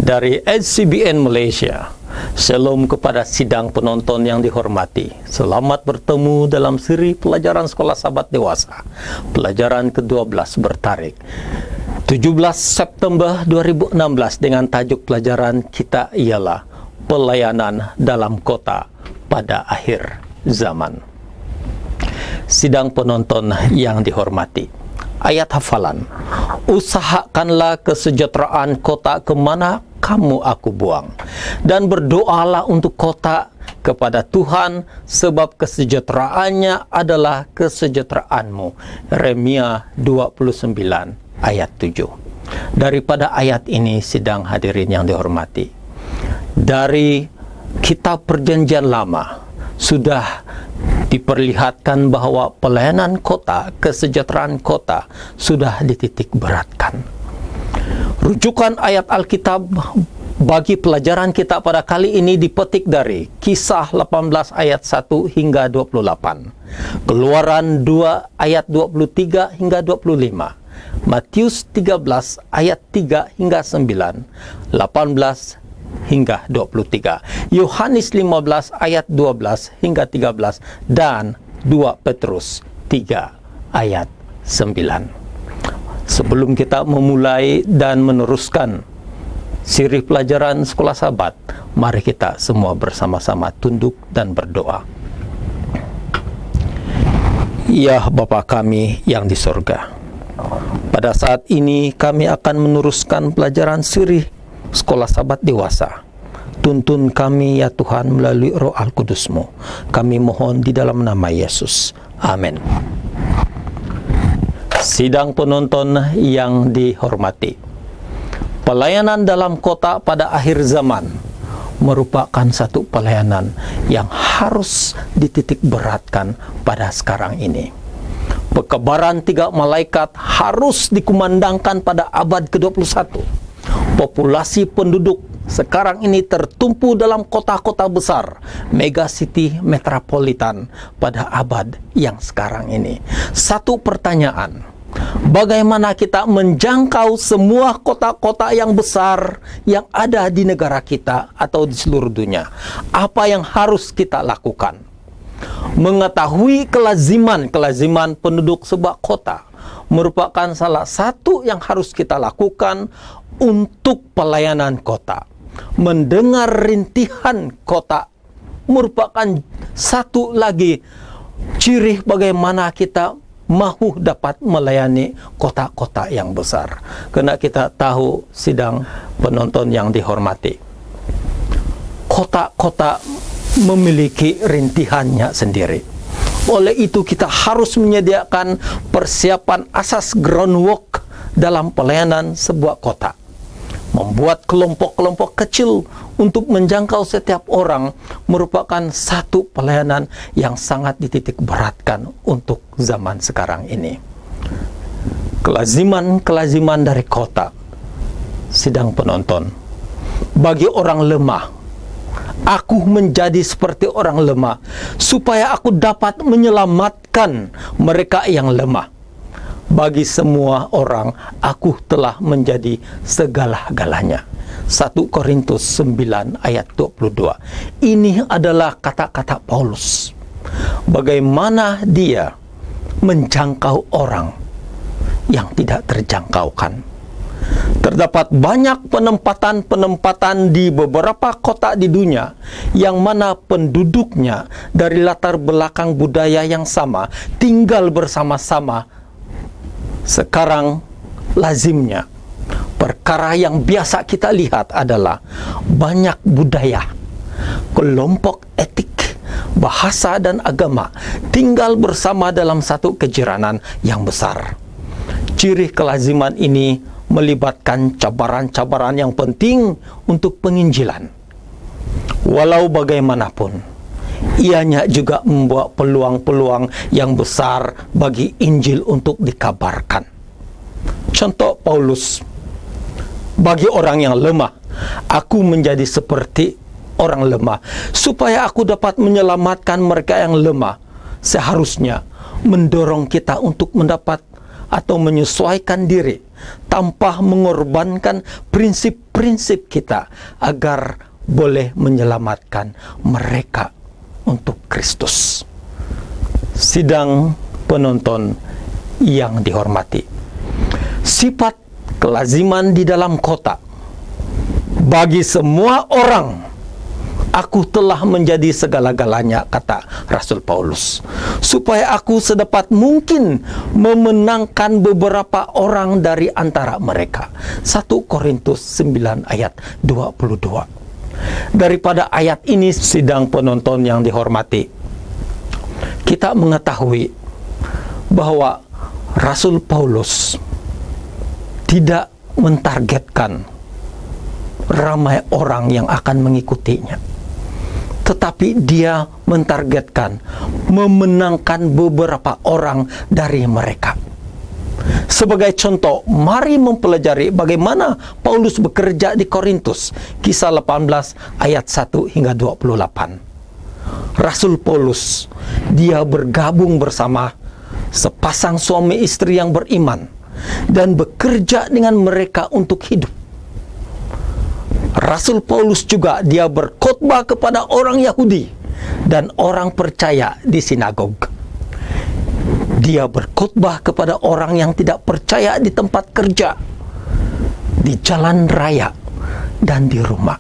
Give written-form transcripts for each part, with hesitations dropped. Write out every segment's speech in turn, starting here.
dari HCBN Malaysia. Shalom kepada sidang penonton yang dihormati. Selamat bertemu dalam siri pelajaran Sekolah Sahabat Dewasa. Pelajaran ke-12 bertarik 17 September 2016 dengan tajuk pelajaran kita ialah Pelayanan dalam Kota pada Akhir Zaman. Sidang penonton yang dihormati, ayat hafalan, usahakanlah kesejahteraan kota kemana kamu aku buang, dan berdoalah untuk kota kepada Tuhan, sebab kesejahteraannya adalah kesejahteraanmu. Yeremia 29 ayat 7. Daripada ayat ini, sidang hadirin yang dihormati, dari kitab Perjanjian Lama sudah diperlihatkan bahwa pelayanan kota, kesejahteraan kota sudah dititik beratkan. Rujukan ayat Alkitab bagi pelajaran kita pada kali ini dipetik dari Kisah 18 ayat 1 hingga 28, Keluaran 2 ayat 23 hingga 25, Matius 13 ayat 3 hingga 9, 18 hingga 23, Yohanes 15 ayat 12 hingga 13, dan 2 Petrus 3 ayat 9. Sebelum kita memulai dan meneruskan siri pelajaran Sekolah Sahabat, mari kita semua bersama-sama tunduk dan berdoa. Ya Bapa kami yang di sorga, pada saat ini kami akan meneruskan pelajaran siri Sekolah Sahabat Dewasa. Tuntun kami ya Tuhan melalui Roh Al-Kudus-Mu. Kami mohon di dalam nama Yesus. Amin. Sidang penonton yang dihormati, pelayanan dalam kota pada akhir zaman merupakan satu pelayanan yang harus dititik beratkan pada sekarang ini. Pekebaran 3 malaikat harus dikumandangkan pada abad ke-21. Populasi penduduk sekarang ini tertumpu dalam kota-kota besar, megacity metropolitan pada abad yang sekarang ini. Satu pertanyaan, bagaimana kita menjangkau semua kota-kota yang besar yang ada di negara kita atau di seluruh dunia? Apa yang harus kita lakukan? Mengetahui kelaziman penduduk sebuah kota merupakan salah satu yang harus kita lakukan untuk pelayanan kota. Mendengar rintihan kota merupakan satu lagi ciri bagaimana kita mahu dapat melayani kota-kota yang besar. Karena kita tahu, sidang penonton yang dihormati, kota-kota memiliki rintihannya sendiri. Oleh itu kita harus menyediakan persiapan asas groundwork dalam pelayanan sebuah kota. Membuat kelompok-kelompok kecil untuk menjangkau setiap orang merupakan satu pelayanan yang sangat dititik beratkan untuk zaman sekarang ini. Kelaziman dari kota, sidang penonton, bagi orang lemah, aku menjadi seperti orang lemah supaya aku dapat menyelamatkan mereka yang lemah. Bagi semua orang, aku telah menjadi segala-galanya. 1 Korintus 9 ayat 22. Ini adalah kata-kata Paulus. Bagaimana dia menjangkau orang yang tidak terjangkaukan. Terdapat banyak penempatan di beberapa kota di dunia yang mana penduduknya dari latar belakang budaya yang sama tinggal bersama-sama. Sekarang lazimnya perkara yang biasa kita lihat adalah banyak budaya, kelompok etik, bahasa dan agama tinggal bersama dalam satu kejiranan yang besar. Ciri kelaziman ini melibatkan cabaran-cabaran yang penting untuk penginjilan. Walau bagaimanapun, ianya juga membawa peluang-peluang yang besar bagi Injil untuk dikabarkan. Contoh Paulus, bagi orang yang lemah, aku menjadi seperti orang lemah, supaya aku dapat menyelamatkan mereka yang lemah. Seharusnya mendorong kita untuk mendapat atau menyesuaikan diri tanpa mengorbankan prinsip prinsip kita agar boleh menyelamatkan mereka untuk Kristus. Sidang penonton yang dihormati, sifat kelaziman di dalam kota bagi semua orang, aku telah menjadi segala-galanya, kata Rasul Paulus, supaya aku sedapat mungkin memenangkan beberapa orang dari antara mereka. 1 Korintus 9 ayat 22. Daripada ayat ini, sidang penonton yang dihormati, kita mengetahui bahwa Rasul Paulus tidak mentargetkan ramai orang yang akan mengikutinya, tetapi dia mentargetkan memenangkan beberapa orang dari mereka. Sebagai contoh, mari mempelajari bagaimana Paulus bekerja di Korintus. Kisah 18 ayat 1 hingga 28. Rasul Paulus, dia bergabung bersama sepasang suami istri yang beriman dan bekerja dengan mereka untuk hidup. Rasul Paulus juga dia berkhotbah kepada orang Yahudi dan orang percaya di sinagog. Dia berkhotbah kepada orang yang tidak percaya di tempat kerja, di jalan raya, dan di rumah.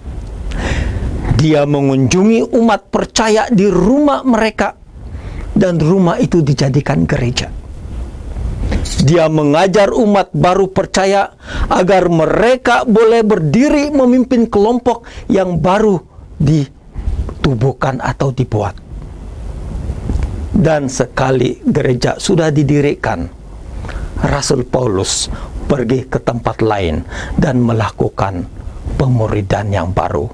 Dia mengunjungi umat percaya di rumah mereka, dan rumah itu dijadikan gereja. Dia mengajar umat baru percaya agar mereka boleh berdiri memimpin kelompok yang baru ditubuhkan atau dibuat. Dan sekali gereja sudah didirikan, Rasul Paulus pergi ke tempat lain dan melakukan pemuridan yang baru,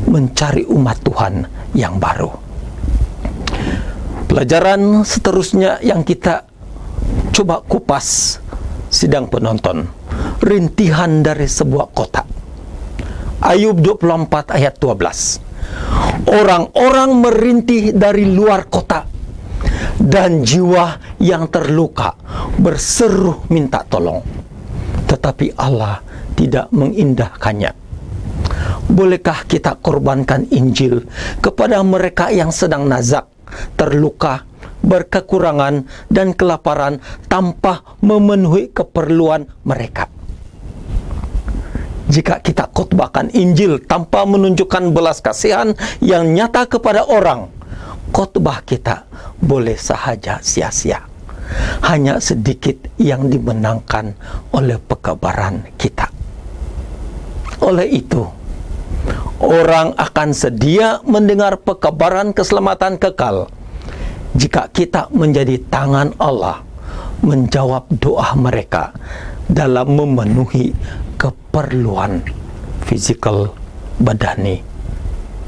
mencari umat Tuhan yang baru. Pelajaran seterusnya yang kita coba kupas, sidang penonton, rintihan dari sebuah kota. Ayub 24 ayat 12. Orang-orang merintih dari luar kota, dan jiwa yang terluka berseru minta tolong, tetapi Allah tidak mengindahkannya. Bolehkah kita korbankan Injil kepada mereka yang sedang nazak, terluka, berkekurangan, dan kelaparan tanpa memenuhi keperluan mereka? Jika kita khotbahkan Injil tanpa menunjukkan belas kasihan yang nyata kepada orang, khotbah kita boleh sahaja sia-sia. Hanya sedikit yang dimenangkan oleh pekabaran kita. Oleh itu, orang akan sedia mendengar pekabaran keselamatan kekal jika kita menjadi tangan Allah menjawab doa mereka dalam memenuhi keperluan fisikal badani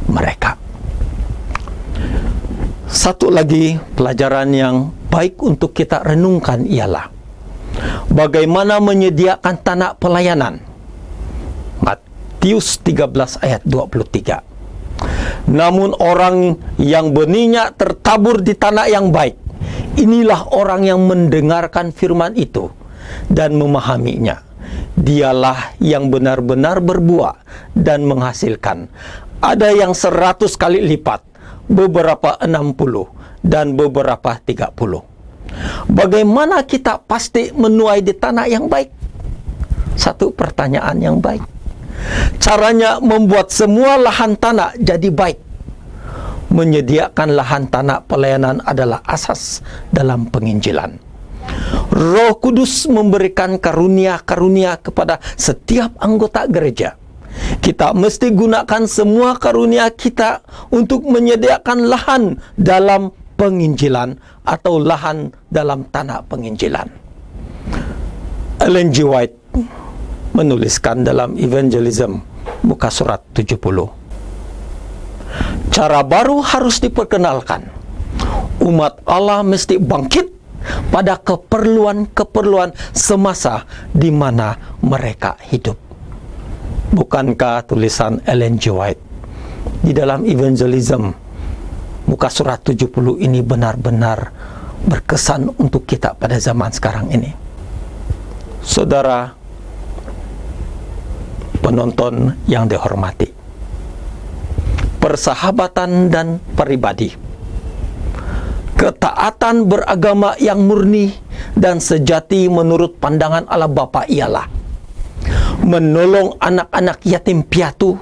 mereka. Satu lagi pelajaran yang baik untuk kita renungkan ialah bagaimana menyediakan tanah pelayanan. Matius 13 ayat 23. Namun orang yang benihnya tertabur di tanah yang baik, inilah orang yang mendengarkan firman itu dan memahaminya. Dialah yang benar-benar berbuah dan menghasilkan. Ada yang 100 kali lipat, beberapa 60, dan beberapa 30. Bagaimana kita pasti menuai di tanah yang baik? Satu pertanyaan yang baik. Caranya membuat semua lahan tanah jadi baik. Menyediakan lahan tanah pelayanan adalah asas dalam penginjilan. Roh Kudus memberikan karunia-karunia kepada setiap anggota gereja. Kita mesti gunakan semua karunia kita untuk menyediakan lahan dalam penginjilan atau lahan dalam tanah penginjilan. Ellen G. White menuliskan dalam Evangelism muka surat 70. Cara baru harus diperkenalkan. Umat Allah mesti bangkit pada keperluan-keperluan semasa di mana mereka hidup. Bukankah tulisan Ellen G. White di dalam Evangelism muka surat 70 ini benar-benar berkesan untuk kita pada zaman sekarang ini? Saudara penonton yang dihormati, persahabatan dan pribadi, ketaatan beragama yang murni dan sejati menurut pandangan Allah Bapa ialah menolong anak-anak yatim piatu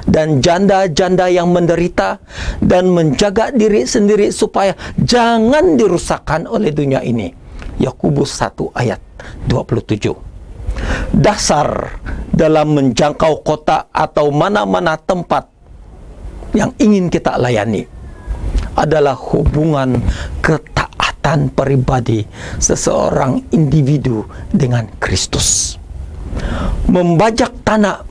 dan janda-janda yang menderita dan menjaga diri sendiri supaya jangan dirusakkan oleh dunia ini. Yakobus 1 ayat 27. Dasar dalam menjangkau kota atau mana-mana tempat yang ingin kita layani adalah hubungan ketaatan pribadi seseorang individu dengan Kristus. Membajak tanah,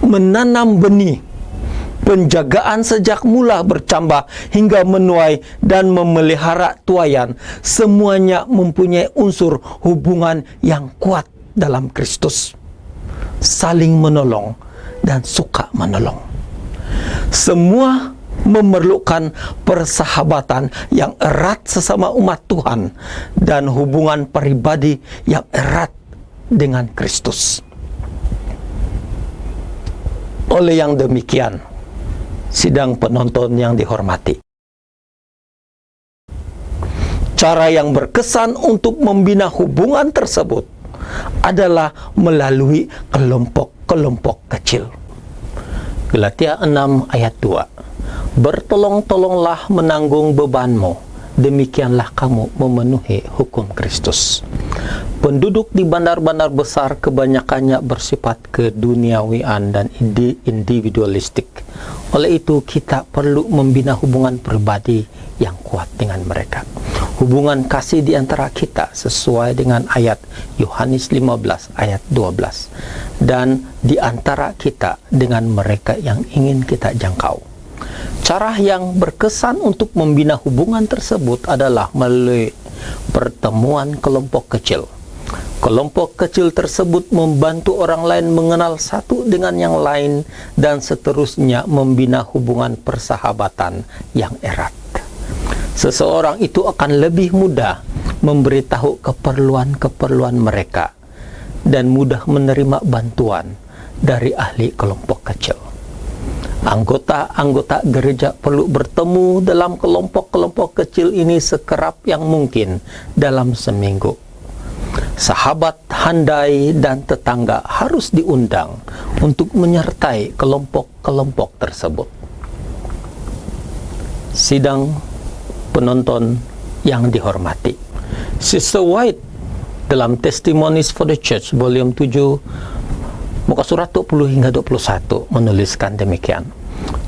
menanam benih, penjagaan sejak mula bercambah hingga menuai dan memelihara tuayan, semuanya mempunyai unsur hubungan yang kuat dalam Kristus. Saling menolong dan suka menolong. Semua memerlukan persahabatan yang erat sesama umat Tuhan dan hubungan pribadi yang erat dengan Kristus. Oleh yang demikian, sidang penonton yang dihormati, cara yang berkesan untuk membina hubungan tersebut adalah melalui kelompok-kelompok kecil. Galatia 6 ayat 2. Bertolong-tolonglah menanggung bebanmu, demikianlah kamu memenuhi hukum Kristus. Penduduk di bandar-bandar besar kebanyakannya bersifat keduniawian dan individualistik. Oleh itu kita perlu membina hubungan pribadi yang kuat dengan mereka. Hubungan kasih di antara kita sesuai dengan ayat Yohanes 15 ayat 12. Dan di antara kita dengan mereka yang ingin kita jangkau. Cara yang berkesan untuk membina hubungan tersebut adalah melalui pertemuan kelompok kecil. Kelompok kecil tersebut membantu orang lain mengenal satu dengan yang lain dan seterusnya membina hubungan persahabatan yang erat. Seseorang itu akan lebih mudah memberitahu keperluan-keperluan mereka dan mudah menerima bantuan dari ahli kelompok kecil. Anggota-anggota gereja perlu bertemu dalam kelompok-kelompok kecil ini sekerap yang mungkin dalam seminggu. Sahabat, handai, dan tetangga harus diundang untuk menyertai kelompok-kelompok tersebut. Sidang penonton yang dihormati, Sister White dalam Testimonies for the Church volume 7 muka surat 20 hingga 21 menuliskan demikian.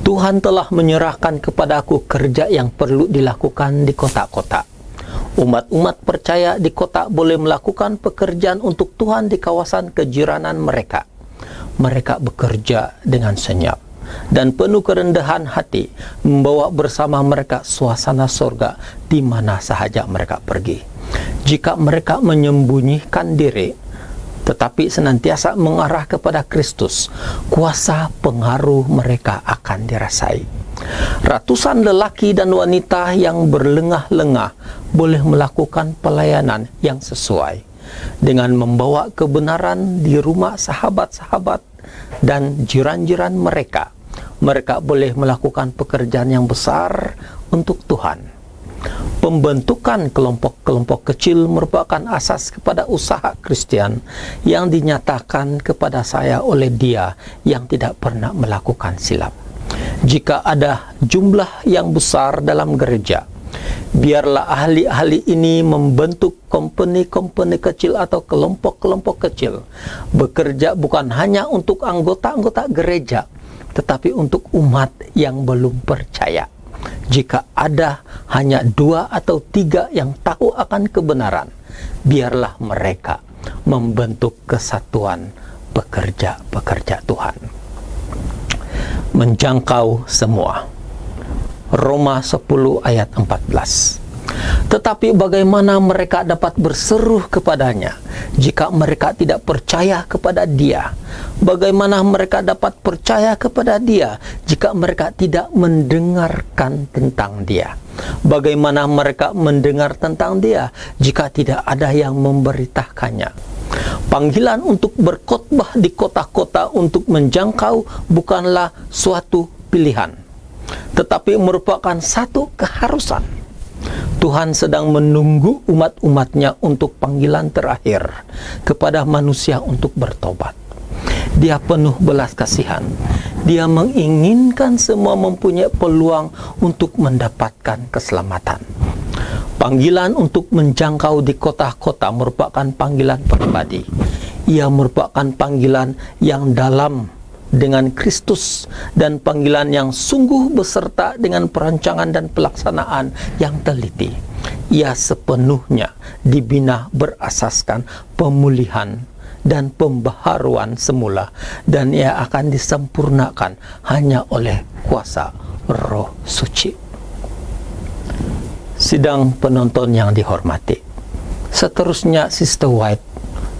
Tuhan telah menyerahkan kepadaku kerja yang perlu dilakukan di kota-kota. Umat-umat percaya di kota boleh melakukan pekerjaan untuk Tuhan di kawasan kejiranan mereka. Mereka bekerja dengan senyap dan penuh kerendahan hati, membawa bersama mereka suasana surga di mana sahaja mereka pergi. Jika mereka menyembunyikan diri, tetapi senantiasa mengarah kepada Kristus, kuasa pengaruh mereka akan dirasai. Ratusan lelaki dan wanita yang berlengah-lengah boleh melakukan pelayanan yang sesuai dengan membawa kebenaran di rumah sahabat-sahabat dan jiran-jiran mereka. Mereka boleh melakukan pekerjaan yang besar untuk Tuhan. Pembentukan kelompok-kelompok kecil merupakan asas kepada usaha Kristen yang dinyatakan kepada saya oleh Dia yang tidak pernah melakukan silap. Jika ada jumlah yang besar dalam gereja, biarlah ahli-ahli ini membentuk company-company kecil atau kelompok-kelompok kecil, bekerja bukan hanya untuk anggota-anggota gereja, tetapi untuk umat yang belum percaya. Jika ada hanya 2 atau 3 yang tahu akan kebenaran, biarlah mereka membentuk kesatuan pekerja-pekerja Tuhan. Menjangkau semua. Roma 10 ayat 14. Tetapi bagaimana mereka dapat berseru kepadanya jika mereka tidak percaya kepada Dia? Bagaimana mereka dapat percaya kepada Dia jika mereka tidak mendengarkan tentang Dia? Bagaimana mereka mendengar tentang Dia jika tidak ada yang memberitakannya? Panggilan untuk berkhotbah di kota-kota untuk menjangkau bukanlah suatu pilihan, tetapi merupakan satu keharusan. Tuhan sedang menunggu umat-umatnya untuk panggilan terakhir kepada manusia untuk bertobat. Dia penuh belas kasihan. Dia menginginkan semua mempunyai peluang untuk mendapatkan keselamatan. Panggilan untuk menjangkau di kota-kota merupakan panggilan pribadi. Ia merupakan panggilan yang dalam dengan Kristus dan panggilan yang sungguh beserta dengan perancangan dan pelaksanaan yang teliti. Ia sepenuhnya dibina berasaskan pemulihan dan pembaharuan semula, dan ia akan disempurnakan hanya oleh kuasa Roh Suci. Sidang penonton yang dihormati, seterusnya Sister White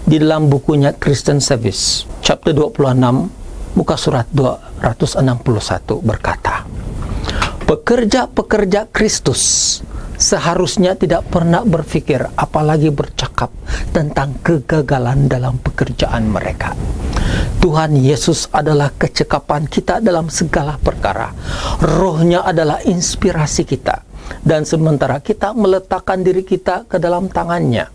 di dalam bukunya Christian Service chapter 26 muka surat 261 berkata, pekerja-pekerja Kristus seharusnya tidak pernah berpikir apalagi bercakap tentang kegagalan dalam pekerjaan mereka. Tuhan Yesus adalah kecekapan kita dalam segala perkara. Rohnya adalah inspirasi kita. Dan sementara kita meletakkan diri kita ke dalam tangannya,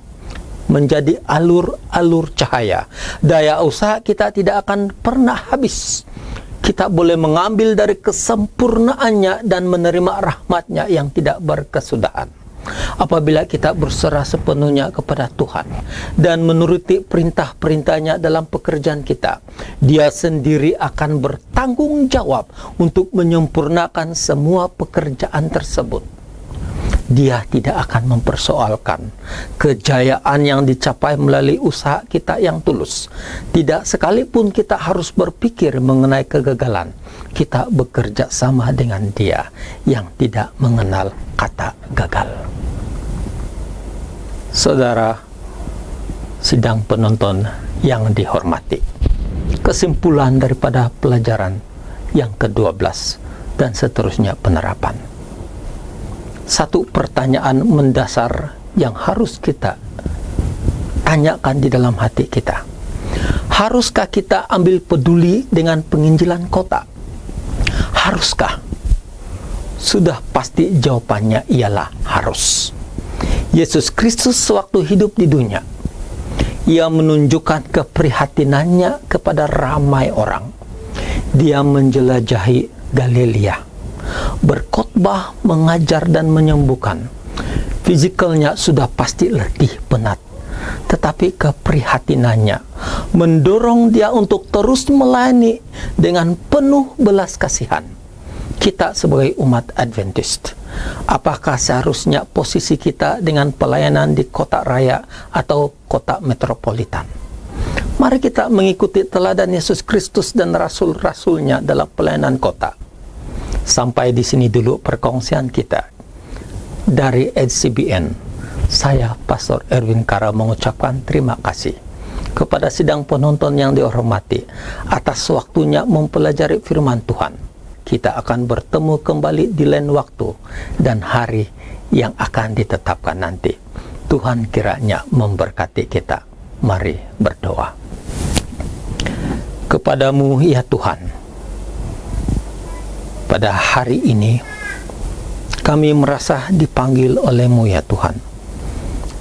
menjadi alur-alur cahaya, daya usaha kita tidak akan pernah habis. Kita boleh mengambil dari kesempurnaannya dan menerima rahmatnya yang tidak berkesudahan. Apabila kita berserah sepenuhnya kepada Tuhan dan menuruti perintah-perintahnya dalam pekerjaan kita, Dia sendiri akan bertanggung jawab untuk menyempurnakan semua pekerjaan tersebut. Dia tidak akan mempersoalkan kejayaan yang dicapai melalui usaha kita yang tulus. Tidak sekalipun kita harus berpikir mengenai kegagalan, kita bekerja sama dengan Dia yang tidak mengenal kata gagal. Saudara, sidang penonton yang dihormati, kesimpulan daripada pelajaran yang ke-12 dan seterusnya penerapan. Satu pertanyaan mendasar yang harus kita tanyakan di dalam hati kita. Haruskah kita ambil peduli dengan penginjilan kota? Haruskah? Sudah pasti jawabannya ialah harus. Yesus Kristus sewaktu hidup di dunia, Ia menunjukkan keprihatinannya kepada ramai orang. Dia menjelajahi Galilea, berkhotbah, mengajar dan menyembuhkan. Fizikalnya sudah pasti letih penat, tetapi keprihatinannya mendorong dia untuk terus melayani dengan penuh belas kasihan. Kita sebagai umat Adventist, apakah seharusnya posisi kita dengan pelayanan di kota raya atau kota metropolitan? Mari kita mengikuti teladan Yesus Kristus dan rasul-rasulnya dalam pelayanan kota. Sampai di sini dulu perkongsian kita. Dari HCBN, saya Pastor Erwin Kara mengucapkan terima kasih kepada sidang penonton yang dihormati atas waktunya mempelajari firman Tuhan. Kita akan bertemu kembali di lain waktu dan hari yang akan ditetapkan nanti. Tuhan kiranya memberkati kita. Mari berdoa. Kepadamu ya Tuhan, pada hari ini kami merasa dipanggil oleh-Mu ya Tuhan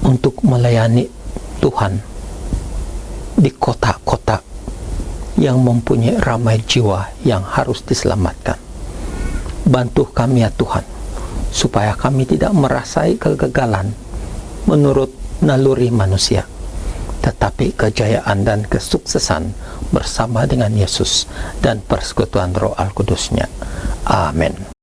untuk melayani Tuhan di kota-kota yang mempunyai ramai jiwa yang harus diselamatkan. Bantu kami ya Tuhan, supaya kami tidak merasai kegagalan menurut naluri manusia, tetapi kejayaan dan kesuksesan bersama dengan Yesus dan persekutuan Roh Al-Kudus-Nya. Amin.